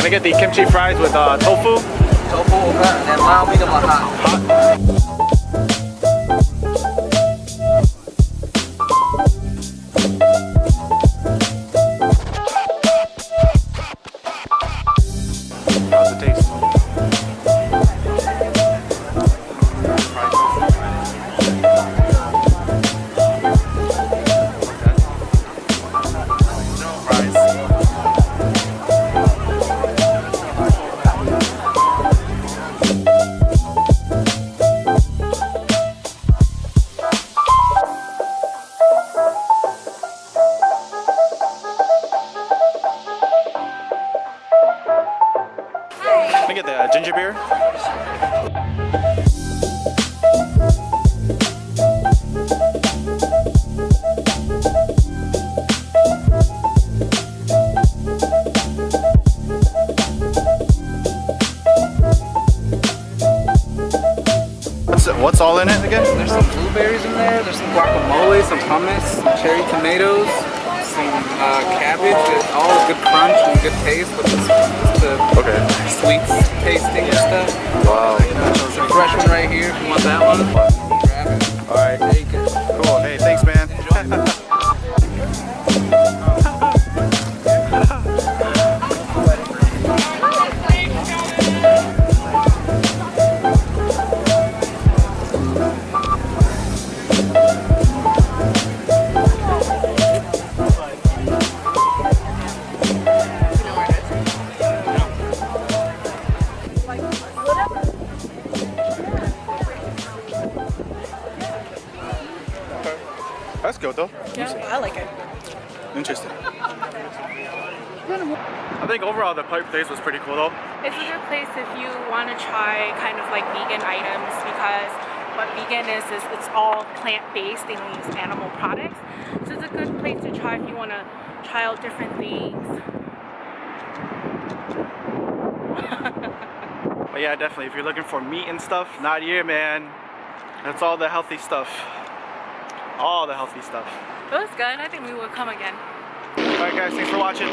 Can I get the kimchi fries with tofu? Tofu, okay, and then mild, medium, or hot? How's it taste? Can I get the ginger beer? What's all in it again? There's some blueberries in there, there's some guacamole, some hummus, some cherry tomatoes, some cabbage, it's all a good crunch and good taste with the sweets tasting and stuff. Wow. There's a fresh one right here if you want that one. Grab it. Alright. Take it. Cool. Hey, thanks, man. That's good though. Yeah, I like it. Interesting. I think overall the place was pretty cool though. It's a good place if you want to try kind of like vegan items, because what vegan is it's all plant-based. They don't use animal products. So it's a good place to try if you want to try out different things. But yeah, definitely if you're looking for meat and stuff, not here, man. That's all the healthy stuff. All the healthy stuff. It was good. I think we will come again. Alright guys, thanks for watching.